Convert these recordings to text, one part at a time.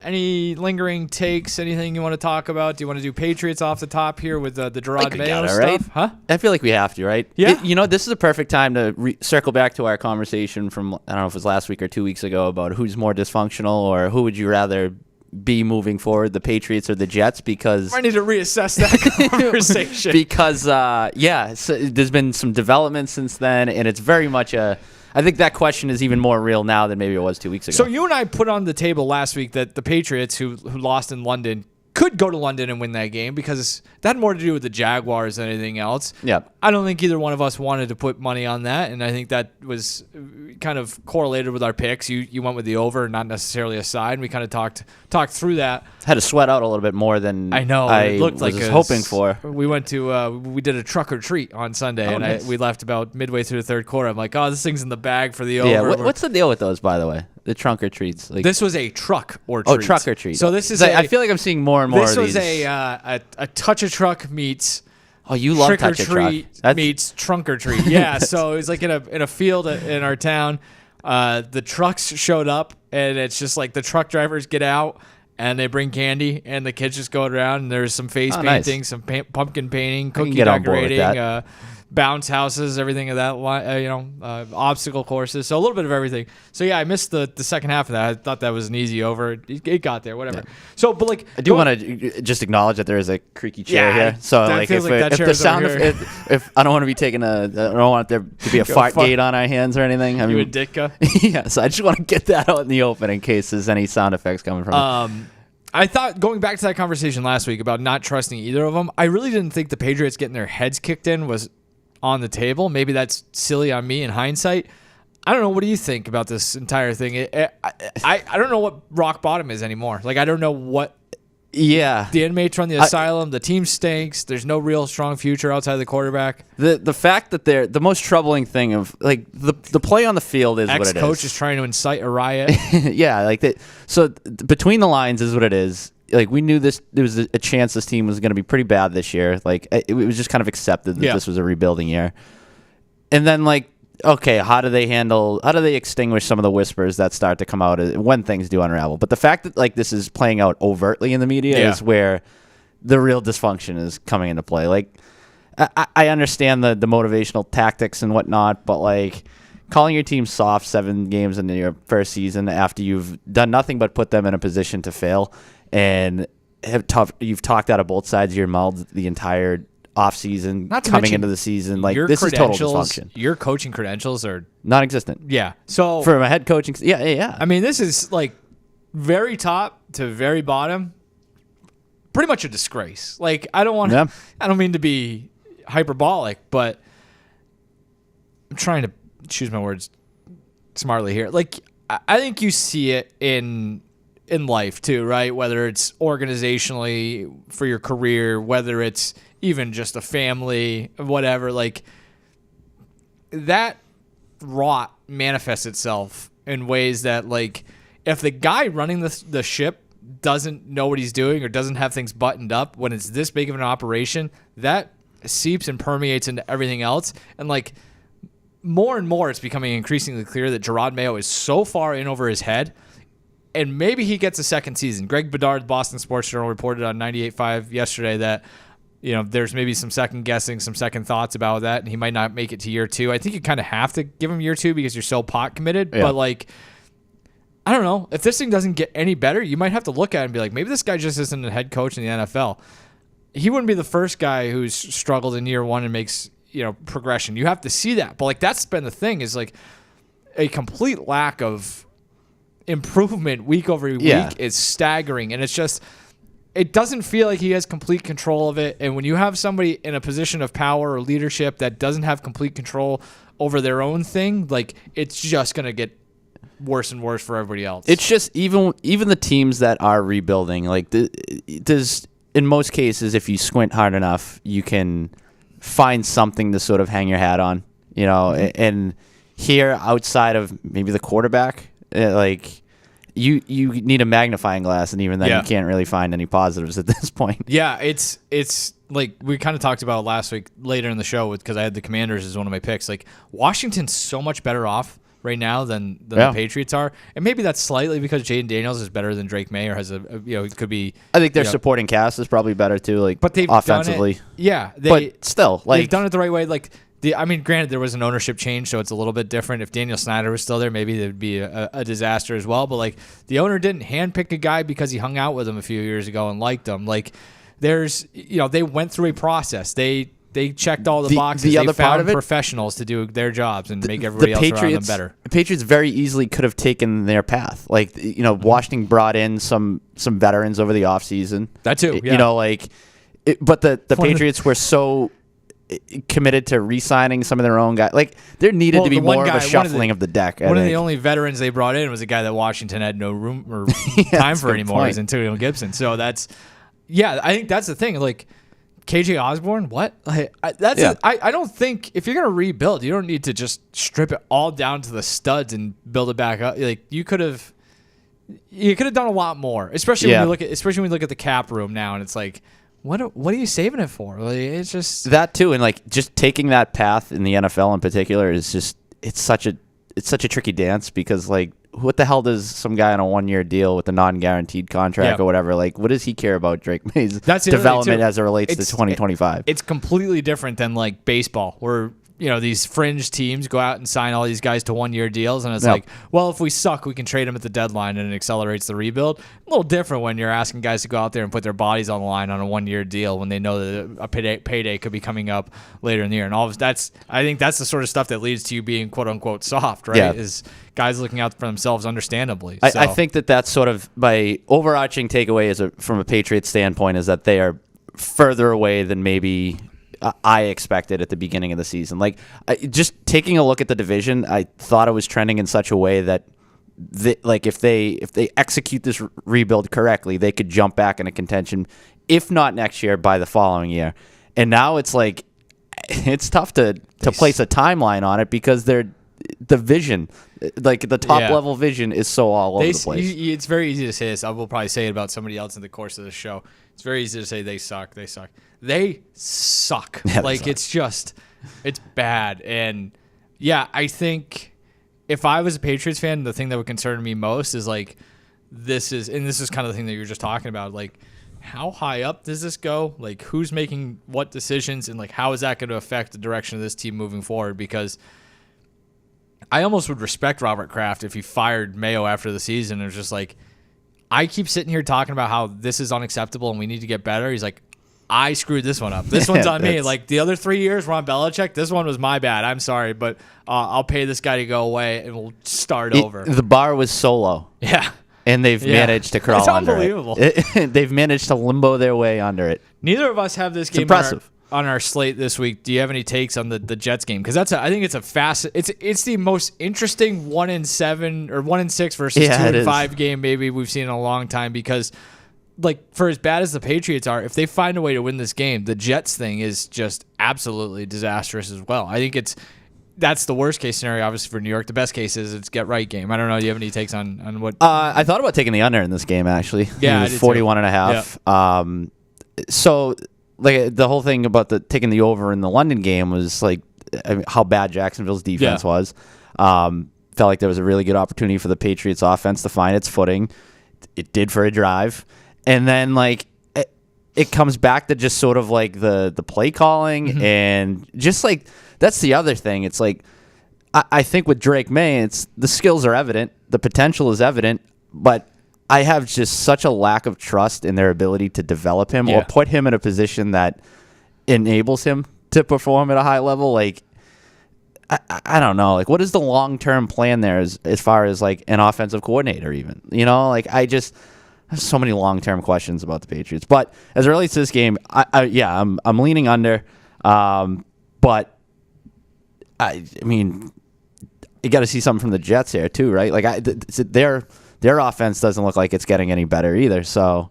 Any lingering takes? Anything you want to talk about? Do you want to do Patriots off the top here with the Gerard Mayo stuff? Right? Huh? I feel like we have to, right? Yeah. This is a perfect time to circle back to our conversation from, I don't know if it was last week or 2 weeks ago, about who's more dysfunctional or who would you rather be moving forward, the Patriots or the Jets? Because I need to reassess that conversation. Because, there's been some development since then, and it's very much I think that question is even more real now than maybe it was 2 weeks ago. So you and I put on the table last week that the Patriots, who lost in London, could go to London and win that game because that had more to do with the Jaguars than anything else. Yeah. I don't think either one of us wanted to put money on that, and I think that was kind of correlated with our picks. You went with the over, not necessarily a side, and we kind of talked through that. Had to sweat out a little bit more than I know. It looked like was hoping for. We went to we did a truck or treat on Sunday, nice. we left about midway through the third quarter. I'm like, oh, this thing's in the bag for the over. Yeah. What's the deal with those, by the way? The trunk or treats. Like, this was a truck or treat. Oh, truck or treat. So this is. I feel like I'm seeing more and more of these. This was a touch a truck meets. Oh, you love trick or touch a truck. treat meets trunk or treat. Yeah. So it was like in a field in our town. The trucks showed up, and it's just like the truck drivers get out and they bring candy, and the kids just go around. And there's some face painting, some pumpkin painting, cookie decorating, bounce houses, everything of that line, obstacle courses. So a little bit of everything. So yeah, I missed the second half of that. I thought that was an easy over. It got there, whatever. Yeah. So, but like, I do want to just acknowledge that there is a creaky chair here. So like, if the sound if I don't want to be taking I don't want there to be a fart gate on our hands or anything. I mean, you a Ditka? Yeah. So I just want to get that out in the open in case there's any sound effects coming from it. I thought, going back to that conversation last week about not trusting either of them, I really didn't think the Patriots getting their heads kicked in was on the table. Maybe that's silly on me in hindsight. I don't know. What do you think about this entire thing? I don't know what rock bottom is anymore. Like, I don't know what. Yeah. The inmates run the asylum. The team stinks. There's no real strong future outside of the quarterback. The fact that they're the most troubling thing of like the play on the field is what it is. Ex-coach is trying to incite a riot. Yeah, like that. So between the lines is what it is. Like, we knew there was a chance this team was going to be pretty bad this year. Like, it was just kind of accepted that this was a rebuilding year. And then, like, okay, how do they extinguish some of the whispers that start to come out when things do unravel? But the fact that, like, this is playing out overtly in the media is where the real dysfunction is coming into play. Like, I understand the motivational tactics and whatnot, but, like, calling your team soft 7 games into your first season after you've done nothing but put them in a position to fail and you've talked out of both sides of your mouth the entire offseason, coming into the season. Like, this is total dysfunction. Your coaching credentials are non-existent. Yeah. So from a head coaching, yeah. I mean, this is like very top to very bottom. Pretty much a disgrace. Like, I don't mean to be hyperbolic, but I'm trying to choose my words smartly here. Like, I think you see it in life too, right? Whether it's organizationally for your career, whether it's even just a family, whatever, like, that rot manifests itself in ways that, like, if the guy running the ship doesn't know what he's doing or doesn't have things buttoned up when it's this big of an operation, that seeps and permeates into everything else. And, like, more and more it's becoming increasingly clear that Gerard Mayo is so far in over his head. And maybe he gets a second season. Greg Bedard, Boston Sports Journal, reported on 98.5 yesterday that, there's maybe some second guessing, some second thoughts about that, and he might not make it to year 2. I think you kind of have to give him year 2 because you're so pot committed. Yeah. But, like, I don't know. If this thing doesn't get any better, you might have to look at it and be like, maybe this guy just isn't a head coach in the NFL. He wouldn't be the first guy who's struggled in year 1 and makes, progression. You have to see that. But, like, that's been the thing, is, like, a complete lack of improvement week over week is staggering. And it's just, it doesn't feel like he has complete control of it. And when you have somebody in a position of power or leadership that doesn't have complete control over their own thing, like, it's just going to get worse and worse for everybody else. It's just, even the teams that are rebuilding, like, there's, in most cases, if you squint hard enough, you can find something to sort of hang your hat on, and here, outside of maybe the quarterback, like, you need a magnifying glass, and even then you can't really find any positives at this point. Yeah, it's like we kind of talked about last week later in the show because I had the Commanders as one of my picks. Like, Washington's so much better off right now than the Patriots are, and maybe that's slightly because Jaden Daniels is better than Drake May or has it could be. I think their supporting cast is probably better too, like but they've offensively. Done it, yeah, but still, like they've done it the right way. Like granted, there was an ownership change, so it's a little bit different. If Daniel Snyder was still there, maybe it would be a disaster as well. But like the owner didn't handpick a guy because he hung out with him a few years ago and liked him. Like there's they went through a process. They checked all the boxes. The other they found part of it, professionals to do their jobs and make everybody else around them better. The Patriots very easily could have taken their path. Like, Washington brought in some veterans over the offseason. That too, yeah. But the Patriots were so committed to re-signing some of their own guys. Like, there needed to be more of a shuffling of the deck. One of the only veterans they brought in was a guy that Washington had no room or time for anymore. Is Antonio Gibson. So I think that's the thing. Like, KJ Osborne, what? I don't think if you're gonna rebuild, you don't need to just strip it all down to the studs and build it back up. Like you could have done a lot more, especially when you look at the cap room now, and it's like, what are you saving it for? Like, it's just that too, and like just taking that path in the NFL in particular is just it's such a tricky dance because like. What the hell does some guy on a 1-year deal with a non-guaranteed contract or whatever, like, what does he care about Drake May's development as it relates to 2025? It's completely different than, like, baseball, where, these fringe teams go out and sign all these guys to 1-year deals, and it's like, well, if we suck, we can trade them at the deadline, and it accelerates the rebuild. A little different when you're asking guys to go out there and put their bodies on the line on a 1-year deal when they know that a payday could be coming up later in the year. And all of I think that's the sort of stuff that leads to you being quote-unquote soft, right? Yeah. Is guys looking out for themselves understandably. I think that's sort of my overarching takeaway from a Patriots standpoint is that they are further away than maybe I expected at the beginning of the season. Like, just taking a look at the division, I thought it was trending in such a way that, if they execute this rebuild correctly, they could jump back into contention, if not next year, by the following year. And now it's like it's tough to place a timeline on it because the vision, like the top level vision, is so all over the place. It's very easy to say this. I will probably say it about somebody else in the course of the show. It's very easy to say they suck. They suck. They suck. Yeah, like, it's bad. And, I think if I was a Patriots fan, the thing that would concern me most is, like, this is kind of the thing that you were just talking about. Like, how high up does this go? Like, who's making what decisions? And, like, how is that going to affect the direction of this team moving forward? Because I almost would respect Robert Kraft if he fired Mayo after the season. It was just like, I keep sitting here talking about how this is unacceptable and we need to get better. He's like, I screwed this one up. This one's on me. Like, the other 3 years were on Belichick. This one was my bad. I'm sorry, but I'll pay this guy to go away and we'll start over. The bar was so low. Yeah. And they've managed to crawl under it. It's unbelievable. They've managed to limbo their way under it. Neither of us have this game on our slate this week. Do you have any takes on the Jets game? Because I think it's it's the most interesting 1-7 or 1-6 versus 2-5 game maybe we've seen in a long time. Because, like, for as bad as the Patriots are, if they find a way to win this game, the Jets thing is just absolutely disastrous as well. I think that's the worst case scenario, obviously, for New York. The best case is it's get right game. I don't know. Do you have any takes on what? I thought about taking the under in this game, actually. Yeah, it was 41.5. Yeah. So, like, the whole thing about taking the over in the London game was, like, how bad Jacksonville's defense was. Felt like there was a really good opportunity for the Patriots offense to find its footing. It did for a drive. And then, like, it comes back to just sort of, like, the play calling and just, like, that's the other thing. It's like, I think with Drake May, the skills are evident. The potential is evident. But I have just such a lack of trust in their ability to develop him or put him in a position that enables him to perform at a high level. Like, I don't know. Like, what is the long-term plan there as far as, like, an offensive coordinator even? Like, I just have so many long-term questions about the Patriots. But as it relates to this game, I'm leaning under. But, I mean, you got to see something from the Jets here too, right? Like, their offense doesn't look like it's getting any better either. So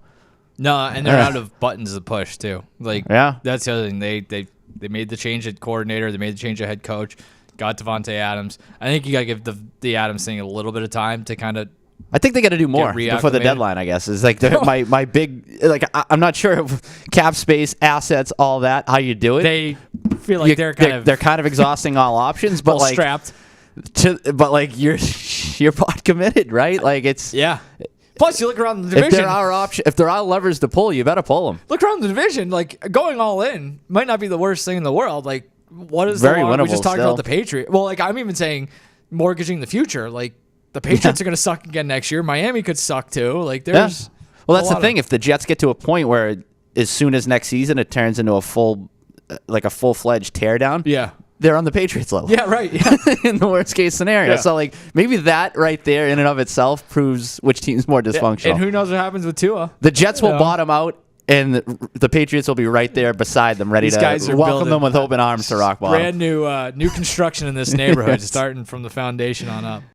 no, and they're out of buttons to push too. Like, that's the other thing. They made the change at coordinator. They made the change at head coach. Got Devontae Adams. I think you got to give the Adams thing a little bit of time to kind of. I think they got to do more before the deadline, I guess. Is like my big, like, I'm not sure if cap space, assets, all that, how you do it. They feel like they're kind of exhausting all options, but, like, strapped. But like you're pot committed, right? Like it's Plus, you look around the division. If there are levers to pull, you better pull them. Look around the division. Like going all in might not be the worst thing in the world. Like what is very winnable? We just talked still. about the Patriots. Well, like I'm even saying mortgaging the future. Like the Patriots are going to suck again next year. Miami could suck too. Like there's. Well, that's the thing. If the Jets get to a point where as soon as next season it turns into a full-fledged teardown. Yeah. They're on the Patriots level. Yeah, right. Yeah. In the worst case scenario. So, like, maybe that right there in and of itself proves which team's more dysfunctional. Yeah. And who knows what happens with Tua. The Jets will bottom out, and the Patriots will be right there beside them, ready to welcome them with open arms to rock bottom. Brand new construction in this neighborhood, starting from the foundation on up.